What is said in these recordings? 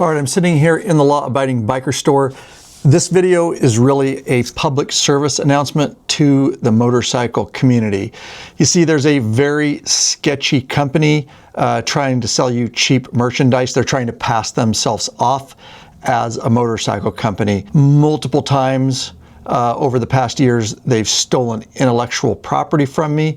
All right, I'm sitting here in the law-abiding biker store. This video is really a public service announcement to the motorcycle community. You see, there's a very sketchy company trying to sell you cheap merchandise. They're trying to pass themselves off as a motorcycle company. Multiple times over the past years, they've stolen intellectual property from me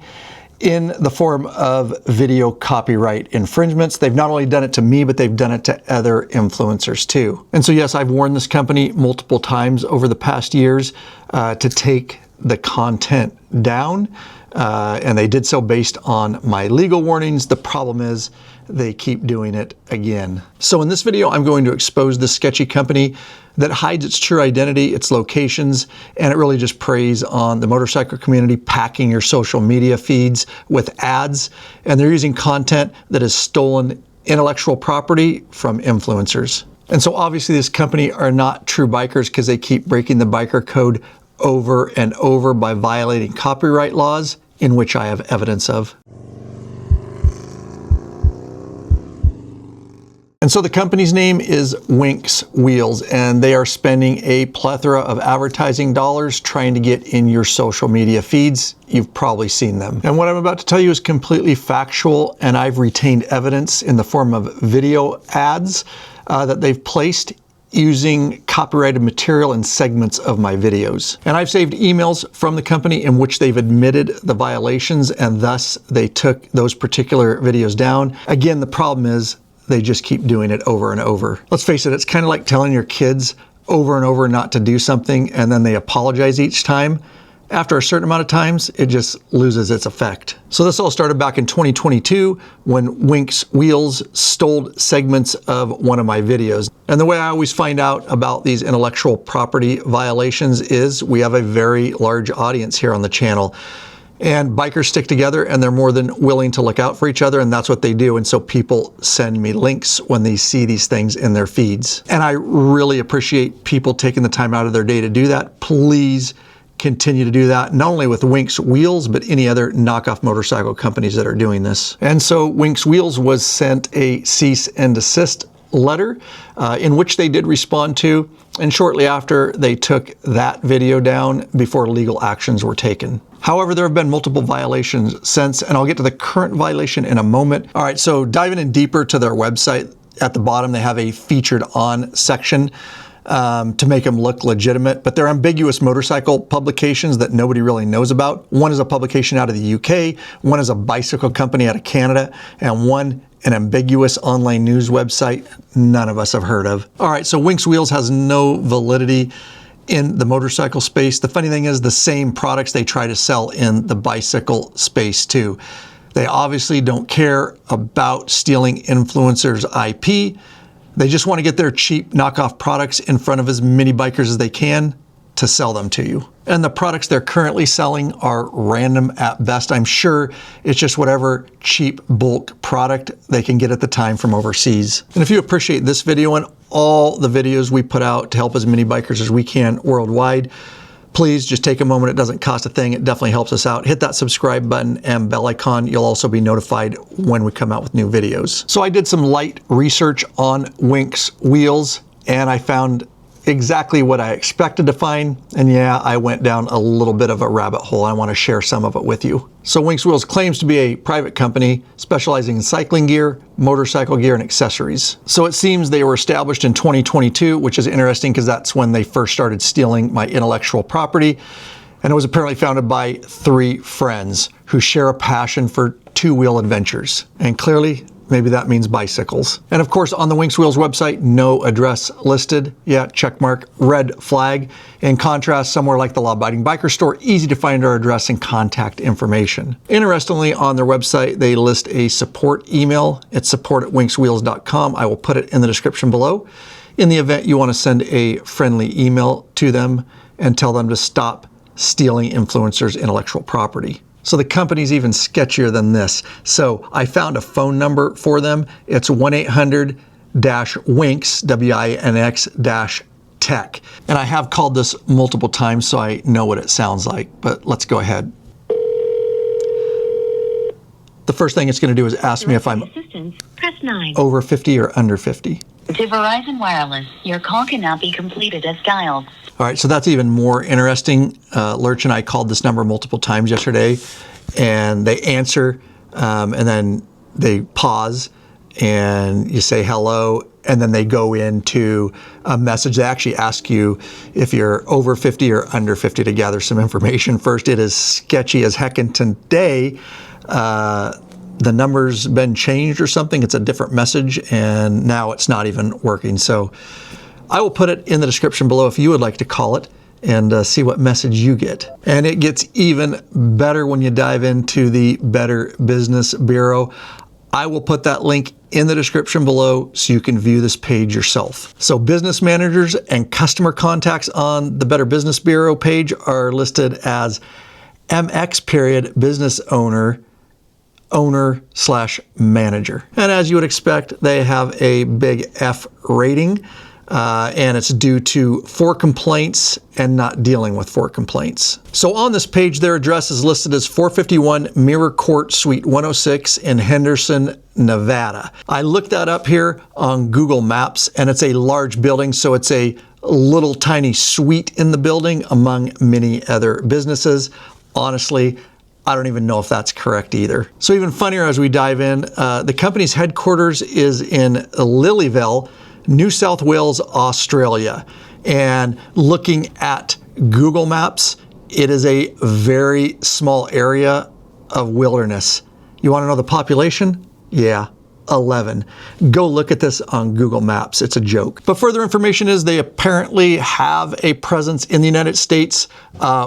in the form of video copyright infringements. They've not only done it to me, but they've done it to other influencers too. And so yes, I've warned this company multiple times over the past years to take the content down. And they did so based on my legal warnings. The problem is they keep doing it again. So in this video, I'm going to expose this sketchy company that hides its true identity, its locations, and it really just preys on the motorcycle community, packing your social media feeds with ads. And they're using content that has stolen intellectual property from influencers. And so obviously this company are not true bikers because they keep breaking the biker code over and over by violating copyright laws, in which I have evidence of. And so the company's name is WINX Wheels, and they are spending a plethora of advertising dollars trying to get in your social media feeds. You've probably seen them. And what I'm about to tell you is completely factual, and I've retained evidence in the form of video ads that they've placed using copyrighted material in segments of my videos. And I've saved emails from the company in which they've admitted the violations, and thus they took those particular videos down. Again, the problem is they just keep doing it over and over. Let's face it, it's kind of like telling your kids over and over not to do something and then they apologize each time. After a certain amount of times, it just loses its effect. So this all started back in 2022 when WINX Wheels stole segments of one of my videos. And the way I always find out about these intellectual property violations is we have a very large audience here on the channel. And bikers stick together and they're more than willing to look out for each other, and that's what they do. And so people send me links when they see these things in their feeds. And I really appreciate people taking the time out of their day to do that. Please continue to do that, not only with WINX Wheels, but any other knockoff motorcycle companies that are doing this. And so WINX Wheels was sent a cease and desist letter in which they did respond to, and shortly after they took that video down before legal actions were taken. However, there have been multiple violations since, and I'll get to the current violation in a moment. All right, so diving in deeper to their website, at the bottom they have a featured on section to make them look legitimate, but they're ambiguous motorcycle publications that nobody really knows about. One is a publication out of the UK, one is a bicycle company out of Canada, and one an ambiguous online news website none of us have heard of. All right, so WINX Wheels has no validity in the motorcycle space. The funny thing is the same products they try to sell in the bicycle space too. They obviously don't care about stealing influencers' IP. They just want to get their cheap knockoff products in front of as many bikers as they can to sell them to you. And the products they're currently selling are random at best. I'm sure it's just whatever cheap bulk product they can get at the time from overseas. And if you appreciate this video and all the videos we put out to help as many bikers as we can worldwide, please just take a moment. It doesn't cost a thing. It definitely helps us out. Hit that subscribe button and bell icon. You'll also be notified when we come out with new videos. So I did some light research on WINX Wheels and I found exactly what I expected to find. And yeah, I went down a little bit of a rabbit hole. I want to share some of it with you. So WINX Wheels claims to be a private company specializing in cycling gear, motorcycle gear, and accessories. So it seems they were established in 2022, which is interesting because that's when they first started stealing my intellectual property. And it was apparently founded by 3 friends who share a passion for two-wheel adventures. And clearly, maybe that means bicycles. And of course, on the WINX Wheels website, no address listed. Yeah, check mark, red flag. In contrast, somewhere like the Law Abiding Biker Store, easy to find our address and contact information. Interestingly, on their website, they list a support email. It's support@winxwheels.com. I will put it in the description below. In the event you want to send a friendly email to them and tell them to stop stealing influencers' intellectual property. So the company's even sketchier than this. So I found a phone number for them. It's 1-800-WINX, WINX-tech. And I have called this multiple times, so I know what it sounds like, but let's go ahead. The first thing it's going to do is ask me if I'm press 9. over 50 or under 50. To Verizon Wireless, your call cannot be completed as dialed. All right, so that's even more interesting. Lurch and I called this number multiple times yesterday, and they answer, and then they pause, and you say hello, and then they go into a message. They actually ask you if you're over 50 or under 50 to gather some information first. It is sketchy as heck, and today, the number's been changed or something. It's a different message, and now it's not even working. So I will put it in the description below if you would like to call it and see what message you get. And it gets even better when you dive into the Better Business Bureau. I will put that link in the description below so you can view this page yourself. So business managers and customer contacts on the Better Business Bureau page are listed as MX period business owner/manager. And as you would expect, they have a big F rating, and it's due to 4 complaints and not dealing with 4 complaints. So on this page, their address is listed as 451 Mirror Court, Suite 106 in Henderson, Nevada. I looked that up here on Google Maps, and it's a large building, so it's a little tiny suite in the building among many other businesses. Honestly, I don't even know if that's correct either. So even funnier as we dive in, the company's headquarters is in Lilyville, New South Wales, Australia. And looking at Google Maps, it is a very small area of wilderness. You want to know the population? Yeah, 11. Go look at this on Google Maps. It's a joke. But further information is they apparently have a presence in the United States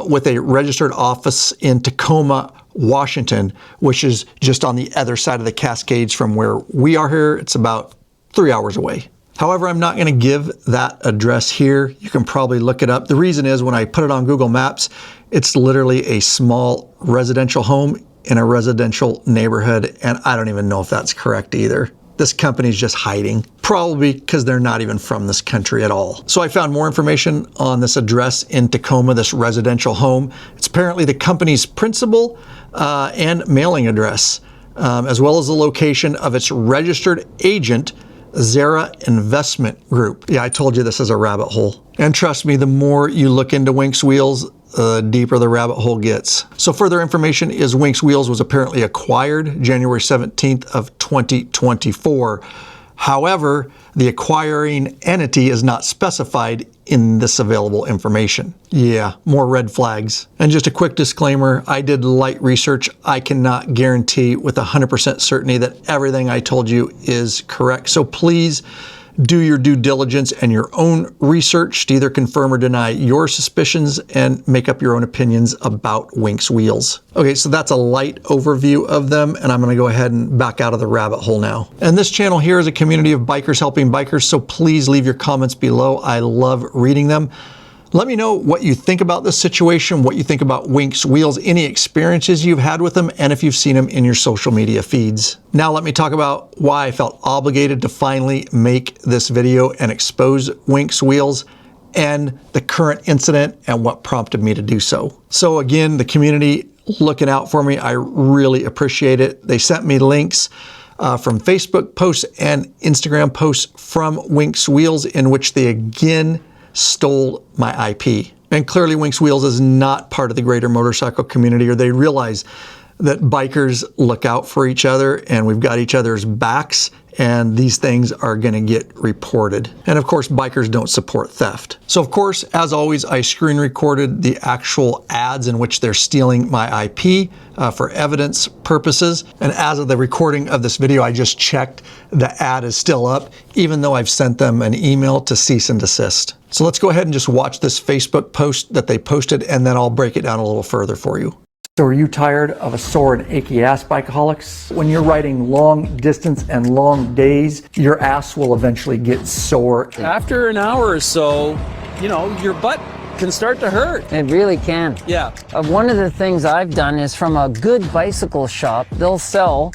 with a registered office in Tacoma, Washington, which is just on the other side of the Cascades from where we are here. It's about 3 hours away. However, I'm not going to give that address here. You can probably look it up. The reason is when I put it on Google Maps, it's literally a small residential home in a residential neighborhood, and I don't even know if that's correct either. This company's just hiding, probably because they're not even from this country at all. So I found more information on this address in Tacoma, this residential home. It's apparently the company's principal and mailing address, as well as the location of its registered agent, Zara Investment Group. Yeah, I told you this is a rabbit hole. And trust me, the more you look into WINX Wheels, the deeper the rabbit hole gets. So further information is WINX Wheels was apparently acquired January 17th of 2024. However, the acquiring entity is not specified in this available information. Yeah, more red flags. And just a quick disclaimer, I did light research. I cannot guarantee with 100% certainty that everything I told you is correct. So please do your due diligence and your own research to either confirm or deny your suspicions and make up your own opinions about WINX Wheels. Okay, so that's a light overview of them, and I'm gonna go ahead and back out of the rabbit hole now. And this channel here is a community of bikers helping bikers, so please leave your comments below. I love reading them. Let me know what you think about this situation, what you think about WINX Wheels, any experiences you've had with them, and if you've seen them in your social media feeds. Now let me talk about why I felt obligated to finally make this video and expose WINX Wheels and the current incident and what prompted me to do so. So again, the community looking out for me, I really appreciate it. They sent me links from Facebook posts and Instagram posts from WINX Wheels in which they again stole my IP. And clearly WINX Wheels is not part of the greater motorcycle community, or they realize that bikers look out for each other and we've got each other's backs, and these things are gonna get reported. And of course, bikers don't support theft. So of course, as always, I screen recorded the actual ads in which they're stealing my IP for evidence purposes. And as of the recording of this video, I just checked the ad is still up, even though I've sent them an email to cease and desist. So let's go ahead and just watch this Facebook post that they posted, and then I'll break it down a little further for you. So are you tired of a sore and achy ass, bikeaholics? When you're riding long distance and long days, your ass will eventually get sore. After an hour or so, you know, your butt can start to hurt. It really can. Yeah. One of the things I've done is from a good bicycle shop, they'll sell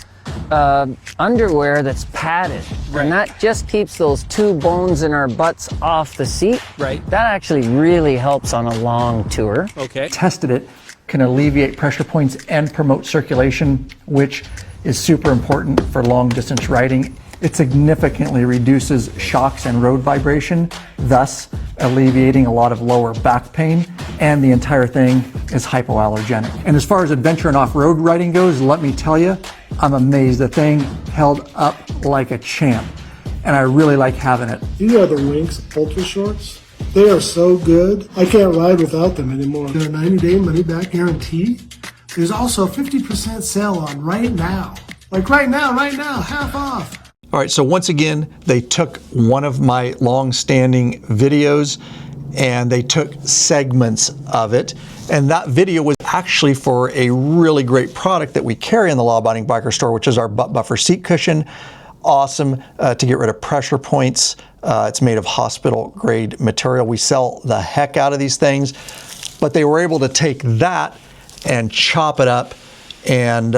underwear that's padded. Right. And that just keeps those 2 bones in our butts off the seat. Right. That actually really helps on a long tour. Okay. Tested it, can alleviate pressure points and promote circulation, which is super important for long distance riding. It significantly reduces shocks and road vibration, thus alleviating a lot of lower back pain, and the entire thing is hypoallergenic. And as far as adventure and off-road riding goes, let me tell you, I'm amazed the thing held up like a champ, and I really like having it. These are the WINX Ultra Shorts. They are so good. I can't ride without them anymore. They're a 90-day money-back guarantee. There's also a 50% sale on right now. Like right now, half off. All right, so once again, they took one of my long-standing videos and they took segments of it. And that video was actually for a really great product that we carry in the Law Abiding Biker store, which is our butt buffer seat cushion. Awesome to get rid of pressure points. It's made of hospital grade material. We sell the heck out of these things, but they were able to take that and chop it up and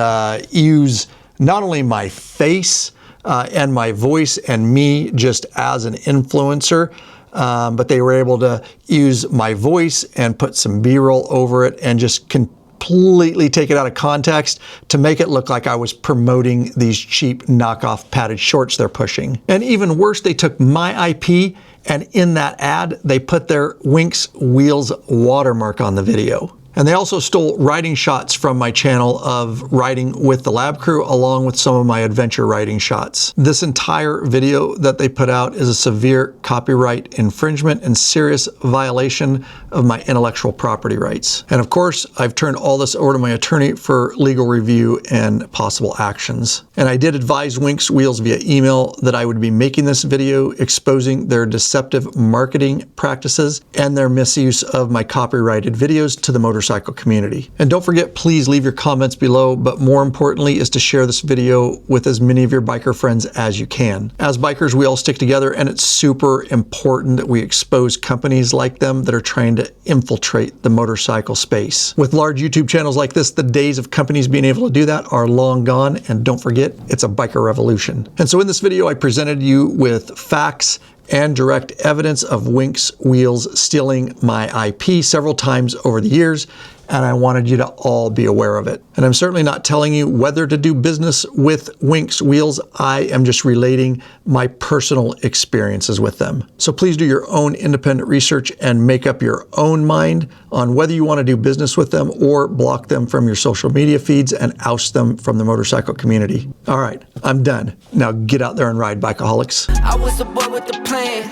use not only my face and my voice and me just as an influencer, but they were able to use my voice and put some B-roll over it and just completely take it out of context to make it look like I was promoting these cheap knockoff padded shorts they're pushing. And even worse, they took my IP and in that ad, they put their WINX Wheels watermark on the video. And they also stole riding shots from my channel of riding with the lab crew along with some of my adventure riding shots. This entire video that they put out is a severe copyright infringement and serious violation of my intellectual property rights. And of course, I've turned all this over to my attorney for legal review and possible actions. And I did advise WINX Wheels via email that I would be making this video exposing their deceptive marketing practices and their misuse of my copyrighted videos to the motorcycle community. And don't forget, please leave your comments below, but more importantly is to share this video with as many of your biker friends as you can. As bikers, we all stick together, and it's super important that we expose companies like them that are trying to infiltrate the motorcycle space. With large YouTube channels like this, the days of companies being able to do that are long gone, and don't forget, it's a biker revolution. And so in this video, I presented you with facts and direct evidence of WINX Wheels stealing my IP several times over the years, and I wanted you to all be aware of it. And I'm certainly not telling you whether to do business with WINX Wheels. I am just relating my personal experiences with them. So please do your own independent research and make up your own mind on whether you want to do business with them or block them from your social media feeds and oust them from the motorcycle community. All right, I'm done. Now get out there and ride, bikeaholics. I was a boy with the plan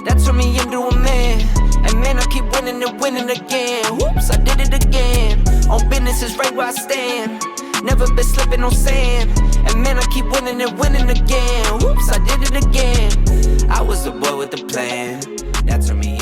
that turned me into a man. And man, I keep winning and winning again. Whoops, I did it again. On business is right where I stand. Never been slipping on sand. And man, I keep winning and winning again. Whoops, I did it again. I was a boy with a plan that turned me